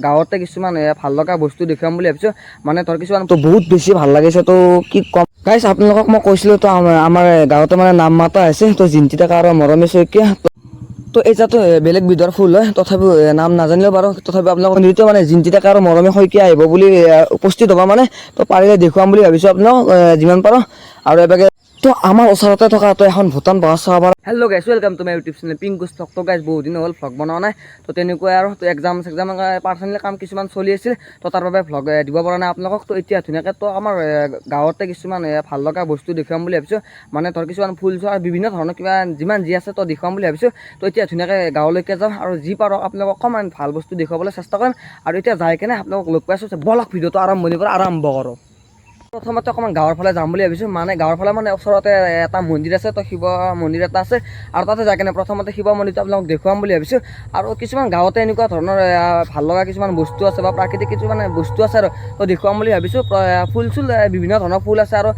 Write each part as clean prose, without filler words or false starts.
গাঁৱতে কিছুমান ভাল লগা বস্তু দেখুৱাম বুলি ভাবিছোঁ মানে ধৰ কিছুমান তো বহুত বেছি ভাল লাগিছে তো কি ক'ম গাইছ আপোনালোকক মই কৈছিলোঁ তো আমাৰ গাঁৱতে মানে নাম মাতা আছে তো জিন্তি ডেকা আৰু মৰমী শইকীয়া তো এই জাতো বেলেগ বিধৰ ফুল হয় তথাপিও নাম নাজানিলেও বাৰু তথাপিও আপোনালোকৰ নিশ্চয় মানে জিন্তি ডেকা আৰু মৰমী শইকীয়া আহিব বুলি উপস্থিত হ'ব মানে তো পাৰিলে দেখুৱাম বুলি ভাবিছোঁ আপোনালোক যিমান পাৰোঁ আৰু এবাগে তো আমাৰ ওচৰতে থকা তো এখন ভূটান পাহাৰ চাব পাৰে। Hello' guys welcome to my YouTube channel Pinku's vlog. তো গাইছ বহুত দিন হ'ল ভ্লগ বনোৱা নাই তো তেনেকুৱাই আৰু তো এক্সাম পাৰ্চনেলি কাম কিছুমান চলি আছিল তো তাৰ বাবে ভ্লগ দিব পৰা নাই আপোনালোকক। তো এতিয়া ধুনীয়াকৈ তো আমাৰ গাঁৱতে কিছুমান ভাল লগা বস্তু দেখুৱাম বুলি ভাবিছোঁ মানে ধৰ কিছুমান ফুল চোৱা বিভিন্ন ধৰণৰ কিবা যিমান যি আছে তো দেখুৱাম বুলি ভাবিছোঁ। তো এতিয়া ধুনীয়াকৈ গাঁৱলৈকে যাওঁ আৰু যি পাৰোঁ আপোনালোকক অকণমান ভাল বস্তু দেখুৱাবলৈ চেষ্টা কৰিম আৰু এতিয়া যাই কেনে আপোনালোকক লগ পাইছোঁ বলক ভিডিঅ'টো আৰম্ভণিৰ পৰা আৰম্ভ কৰোঁ। প্ৰথমতে অকণমান গাঁৱৰ ফালে যাম বুলি ভাবিছোঁ মানে গাঁৱৰ ফালে মানে ওচৰতে এটা মন্দিৰ আছে তো শিৱ মন্দিৰ এটা আছে আৰু তাতে যাই কেনে প্ৰথমতে শিৱ মন্দিৰটো আপোনালোকক দেখুৱাম বুলি ভাবিছোঁ। আৰু কিছুমান গাঁৱতে এনেকুৱা ধৰণৰ ভাল লগা কিছুমান বস্তু আছে বা প্ৰাকৃতিক কিছুমান বস্তু আছে আৰু তো দেখুৱাম বুলি ভাবিছোঁ। ফুল চুল বিভিন্ন ধৰণৰ ফুল আছে আৰু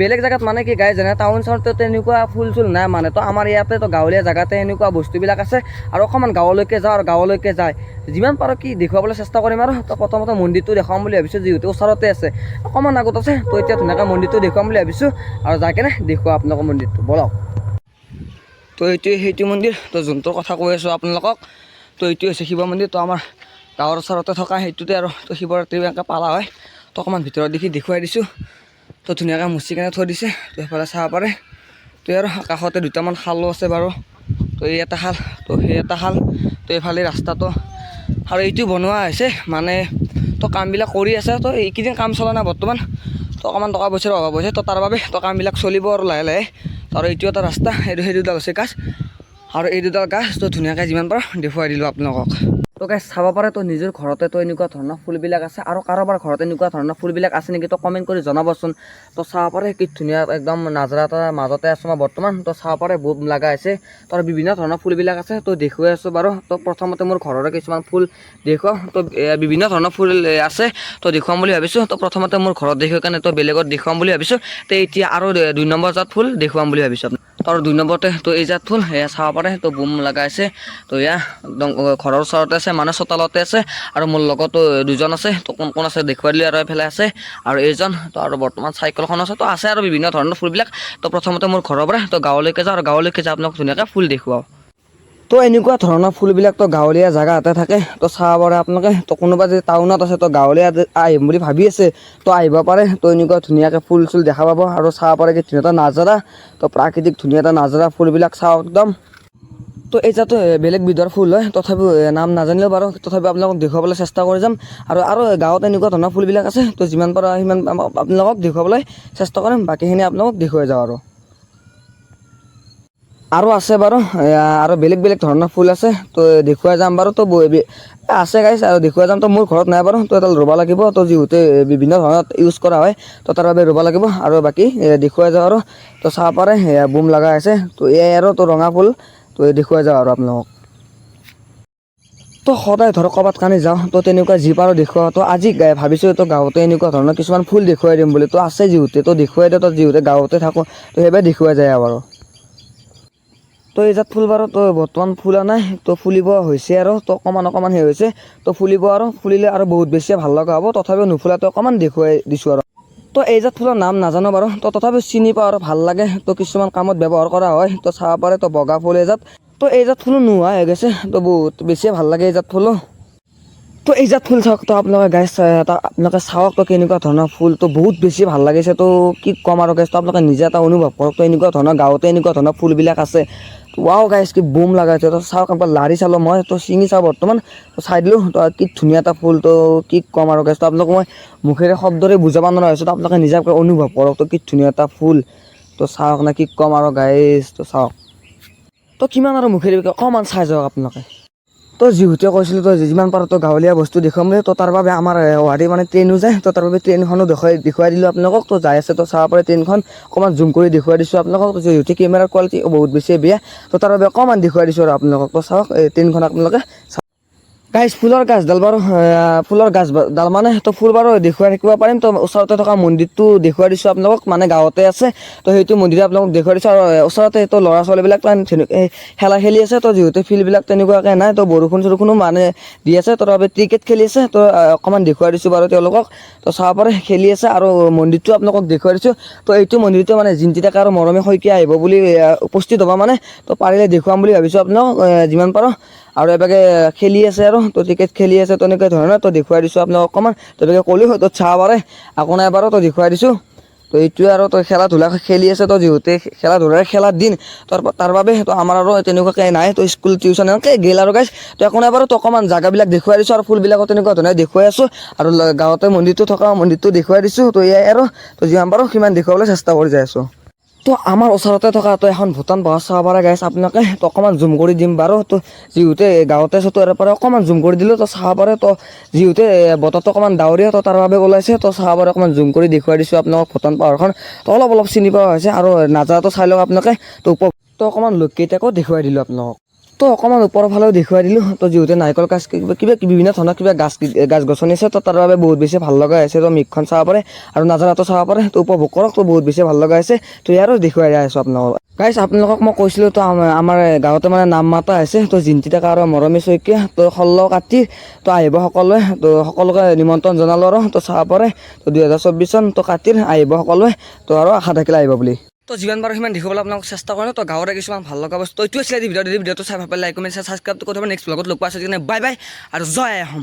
বেলেগ জেগাত মানে কি গাই যেনে টাউন চহৰতো তেনেকুৱা ফুল চুল নাই মানে তো আমাৰ ইয়াতে তো গাঁৱলীয়া জেগাতে এনেকুৱা বস্তুবিলাক আছে আৰু অকণমান গাঁৱলৈকে যাওঁ আৰু গাঁৱলৈকে যায় যিমান পাৰোঁ কি দেখুৱাবলৈ চেষ্টা কৰিম আৰু তো প্ৰথমতে মন্দিৰটো দেখুৱাম বুলি ভাবিছোঁ যিহেতু ওচৰতে আছে অকণমান আগত আছে তো এতিয়া ধুনীয়াকৈ মন্দিৰটো দেখুৱাম বুলি ভাবিছোঁ আৰু যাই কেনে দেখুৱাম আপোনালোকৰ মন্দিৰটো বলক। তো এইটোৱে সেইটো মন্দিৰ তো যোনটোৰ কথা কৈ আছোঁ আপোনালোকক তো এইটো হৈছে শিৱ মন্দিৰ। তো আমাৰ গাঁৱৰ ওচৰতে থকা সেইটোতে আৰু তো শিৱৰাত্ৰি এনেকৈ পালা হয় তো অকণমান ভিতৰত দেখুৱাই দিছোঁ তো ধুনীয়াকৈ মুচি কেনে থৈ দিছে তো সেইফালে চাব পাৰে। তো আৰু কাষতে দুটামান শালো আছে বাৰু তো এই এটা শাল তো সেই এটা শাল তো এইফালে ৰাস্তাটো আৰু এইটো বনোৱা হৈছে মানে তো কামবিলাক কৰি আছে তো এইকেইদিন কাম চলা নাই বৰ্তমান তো অকণমান টকা পইচাৰ অভাৱ হৈছে তো তাৰ বাবে তো কামবিলাক চলিব আৰু লাহে লাহে। আৰু এইটো এটা ৰাস্তা সেই দুডাল হৈছে গাছ আৰু এই দুডাল গাছ তো ধুনীয়াকৈ যিমান পাৰোঁ দেখুৱাই দিলোঁ আপোনালোকক। তো গাছ চাব পাৰে তো নিজৰ ঘৰতে তো এনেকুৱা ধৰণৰ ফুলবিলাক আছে আৰু কাৰোবাৰ ঘৰত এনেকুৱা ধৰণৰ ফুলবিলাক আছে নেকি তো কমেণ্ট কৰি জনাবচোন। তো চাব পাৰে কি ধুনীয়া একদম নাজৰা এটা মাজতে আছোঁ মই বৰ্তমান তো চাব পাৰে বহুত লগা আছে তো বিভিন্ন ধৰণৰ ফুলবিলাক আছে তো দেখুৱাই আছোঁ বাৰু। তো প্ৰথমতে মোৰ ঘৰৰে কিছুমান ফুল দেখুৱাওঁ তো বিভিন্ন ধৰণৰ ফুল আছে তো দেখুৱাম বুলি ভাবিছোঁ। তো প্ৰথমতে মোৰ ঘৰত দেখুৱাই কাৰণে তো বেলেগত দেখুৱাম বুলি ভাবিছোঁ। তো এতিয়া আৰু 2 নম্বৰ জাত ফুল দেখুৱাম বুলি ভাবিছোঁ আপোনাক। তো 2 নম্বৰতে তো এই জাত ফুল সেয়া চাব পাৰে তো বুম লগা আছে তো এয়া একদম ঘৰৰ ওচৰতে আছে মানে চোতালতে আছে আৰু মোৰ লগতো দুজন আছে তো কোন কোন আছে দেখুৱাই দিলোঁ আৰু এইফালে আছে আৰু এইজন তো আৰু বৰ্তমান চাইকেলখন আছে তো আছে আৰু বিভিন্ন ধৰণৰ ফুলবিলাক। তো প্ৰথমতে মোৰ ঘৰৰ পৰা তো গাঁৱলৈকে যাওঁ আৰু গাঁৱলৈকে যাই আপোনাক ধুনীয়াকৈ ফুল দেখুৱাওঁ। তো এনেকুৱা ধৰণৰ ফুলবিলাক তো গাঁৱলীয়া জেগাতে থাকে তো চাব পাৰে আপোনালোকে। তো কোনোবা যদি টাউনত আছে তো গাঁৱলীয়া আহিম বুলি ভাবি আছে তো আহিব পাৰে তো এনেকুৱা ধুনীয়াকৈ ফুল চুল দেখা পাব আৰু চাব পাৰে কি ধুনীয়া এটা নাজাৰা তো প্ৰাকৃতিক ধুনীয়া এটা নাজাৰা ফুলবিলাক চাওঁ একদম। তো এই জাতো বেলেগ বিধৰ ফুল হয় তথাপিও নাম নাজানিলেও বাৰু তথাপিও আপোনালোকক দেখুৱাবলৈ চেষ্টা কৰি যাম আৰু গাঁৱত এনেকুৱা ধৰণৰ ফুলবিলাক আছে তো যিমান পাৰোঁ সিমান আপোনালোকক দেখুৱাবলৈ চেষ্টা কৰিম বাকীখিনি আপোনালোকক দেখুৱাই যাওঁ আৰু আছে বাৰু আৰু বেলেগ বেলেগ ধৰণৰ ফুল আছে তো দেখুৱাই যাম বাৰু। তো আছে গাইছ আৰু দেখুৱাই যাম তো মোৰ ঘৰত নাই বাৰু তো এডাল ৰুব লাগিব তো যিহেতু বিভিন্ন ধৰণত ইউজ কৰা হয় তো তাৰ বাবে ৰুব লাগিব আৰু বাকী দেখুৱাই যাওঁ আৰু তো চাব পাৰে বুম লগা আছে তো এই আৰু তো ৰঙা ফুল তো দেখুৱাই যাওঁ আৰু আপোনালোকক। তো সদায় ধৰক ক'ৰবাত কানি যাওঁ তো তেনেকুৱা যি পাৰোঁ দেখুৱাওঁ তো আজি ভাবিছোঁ তো গাঁৱতে এনেকুৱা ধৰণৰ কিছুমান ফুল দেখুৱাই দিম বুলি তো আছে যিহেতু তো দেখুৱাই দিওঁ তো যিহেতু গাঁৱতে থাকোঁ তো সেইবাবে দেখুৱাই যায় বাৰু। তো এই জাত ফুল বাৰু তো বৰ্তমান ফুলা নাই তো ফুলিব হৈছে আৰু তো অকণমান সেই হৈছে তো ফুলিব আৰু ফুলিলে আৰু বহুত বেছি ভাল লগা হ'ব তথাপিও নুফুলাটো অকণমান দেখুৱাই দিছোঁ আৰু। তো এই জাত ফুলৰ নাম নাজানো বাৰু তো তথাপিও চিনি পাওঁ আৰু ভাল লাগে তো কিছুমান কামত ব্যৱহাৰ কৰা হয় তো চাব পাৰে তো বগা ফুল এই জাত তো এই জাত ফুলো নোহোৱা হৈ গৈছে তো বহুত বেছিয়ে ভাল লাগে এই জাত ফুলো। তো এই জাত ফুল চাওক তো আপোনালোকে গাইছ আপোনালোকে চাওক তো কেনেকুৱা ধৰণৰ ফুল তো বহুত বেছি ভাল লাগিছে তো কি ক'ম আৰু গাইছ তো আপোনালোকে নিজে এটা অনুভৱ কৰক তো এনেকুৱা ধৰণৰ গাঁৱতে এনেকুৱা ধৰণৰ ফুলবিলাক আছে। ৱাও গাইছ কি বুম লগাইছে তো চাওক একবাৰ লাৰি চালোঁ মই তো ছিঙি চাওঁ বৰ্তমান তো চাই দিলোঁ তো কি ধুনীয়া এটা ফুল তো কি ক'ম আৰু গাইছ তো আপোনালোকক মই মুখেৰে শব্দৰে বুজাব নোৱাৰা হৈছোঁ তো আপোনালোকে নিজে অনুভৱ কৰক তো কি ধুনীয়া এটা ফুল তো চাওক না কি ক'ম আৰু গাইছ তো চাওক তো কিমান আৰু মুখেৰে অকণমান চাই যাওক আপোনালোকে। তো যিহেতু কৈছিলোঁ তো যিমান পাৰোঁ তো গাঁৱলীয়া বস্তু দেখুৱাম বুলি তো তাৰ বাবে আমাৰ গুৱাহাটী মানে ট্ৰেইনো যায় তো তাৰ বাবে ট্ৰেইনখনো দেখুৱাই দিলোঁ আপোনালোকক তো যাই আছে তো চাব পাৰে ট্ৰেইনখন অকণমান জুম কৰি দেখুৱাই দিছোঁ আপোনালোকক যিহেতু কেমেৰাৰ কোৱালিটি বহুত বেছি বেয়া তো তাৰ বাবে অকণমান দেখুৱাই দিছোঁ আৰু আপোনালোকক তো চাওক এই ট্ৰেইনখন আপোনালোকে গাইছ ফুলৰ গাছডাল বাৰু ফুলৰ গাছডাল মানে তো ফুল বাৰু দেখুৱাই থাকিব পাৰিম। তো ওচৰতে থকা মন্দিৰটো দেখুৱাই দিছোঁ আপোনালোকক, মানে গাঁৱতে আছে। তো সেইটো মন্দিৰ আপোনালোকক দেখুৱাই দিছোঁ। আৰু ওচৰতে তো ল'ৰা ছোৱালীবিলাক খেলা খেলি আছে। তো যিহেতু ফিল্ডবিলাক তেনেকুৱাকৈ নাই, তো বৰষুণ চৰষুণো মানে দি আছে, তো বাবে ক্ৰিকেট খেলি আছে। তো অকণমান দেখুৱাই দিছোঁ বাৰু তেওঁলোকক, তো চাব পাৰে খেলি আছে। আৰু মন্দিৰটো আপোনালোকক দেখুৱাই দিছোঁ। তো এইটো মন্দিৰটো মানে জিন্তি ডেকা আৰু মৰমী শইকীয়া আহিব বুলি উপস্থিত হ'ব মানে, তো পাৰিলে দেখুৱাম বুলি ভাবিছোঁ আপোনালোক যিমান পাৰোঁ। আৰু এবাগে খেলি আছে আৰু তো ক্ৰিকেট খেলি আছে তেনেকুৱা ধৰণৰ, তো দেখুৱাই দিছোঁ আপোনালোকক অকণমান। তো এবাগে ক'লোঁ তো চাব পাৰে আকৌ নাই বাৰু, তো দেখুৱাই দিছোঁ। তো এইটোৱে আৰু তো খেলা ধূলা খেলি আছে। তো যিহেতু খেলা ধূলাৰ খেলাৰ দিন, তাৰ বাবে তো আমাৰ আৰু তেনেকুৱাকৈ নাই। তো স্কুল টিউশ্যন এনেকৈ গেল আৰু গাইছ। তো একো নাই বাৰু, তো অকণমান জাগাবিলাক দেখুৱাই দিছোঁ আৰু ফুলবিলাকো তেনেকুৱা ধৰণে দেখুৱাই আছোঁ। আৰু গাঁৱতে মন্দিৰটো থকা মন্দিৰটো দেখুৱাই দিছোঁ। তো এয়াই আৰু তো যিমান পাৰোঁ সিমান দেখুৱাবলৈ চেষ্টা কৰি যাই আছোঁ। তো আমাৰ ওচৰতে থকা তো এখন ভূটান পাহাৰ চাব পাৰে গাইছ আপোনালোকে। তো অকণমান জুম কৰি দিম বাৰু। তো যিহেতু গাঁৱতে আছোঁ, তো ইয়াৰ পৰা অকণমান জুম কৰি দিলোঁ, তো চাব পাৰে। তো যিহেতু বতৰটো অকণমান ডাৱৰীয়া, তো তাৰ বাবে ওলাইছে। তো চাব পাৰে অকণমান জুম কৰি দেখুৱাই দিছোঁ আপোনালোকক ভূটান পাহাৰখন। তো অলপ অলপ চিনি পোৱা হৈছে, আৰু নাজাটো চাই লওক আপোনালোকে। তো অকণমান লোককেইটাকো দেখুৱাই দিলোঁ আপোনালোকক। তো অকণমান ওপৰৰ ফালেও দেখুৱাই দিলোঁ। তো যিহেতু নাৰিকল গাছ কিবা বিভিন্ন ধৰণৰ গাছ গছনি আছে, তো তাৰ বাবে বহুত বেছি ভাল লগা হৈছে। তো মেঘখন চাব পাৰে আৰু নাজাৰাটো চাব পাৰে। তো উপভোগ কৰক, তো বহুত বেছি ভাল লগা হৈছে। তো ইয়াৰো দেখুৱাই আছোঁ আপোনালোকক। গাইছ আপোনালোকক মই কৈছিলোঁ, তো আমাৰ গাঁৱতে মানে নাম মাতা হৈছে। তো জিন্তি ডেকা আৰু মৰমী শইকীয়া, তো 16 কাতি, তো আহিব সকলোৱে। তো সকলোকে নিমন্ত্ৰণ জনালোঁ আৰু তো চাব পাৰে। তো 2024 চন তো কাতিৰ আহিব সকলোৱে। তো আৰু আশা থাকিলে আহিব বুলি। তো যিমান পাৰোঁ সিমান দেখুৱাবলৈ আপোনালোক চেষ্টা কৰিলোঁ। তো গাঁৱৰে কিছুমান ভাল লগা বস্তু এইটো আছিলে ভিডিঅ'টো চাই ভাল পালে লাইক কমেণ্ট ছাবস্ক্ৰাইবটো কৰিব। নেক্সট ব্লগত লগ পোৱা আছে। বাই বাই আৰু জয় অসম।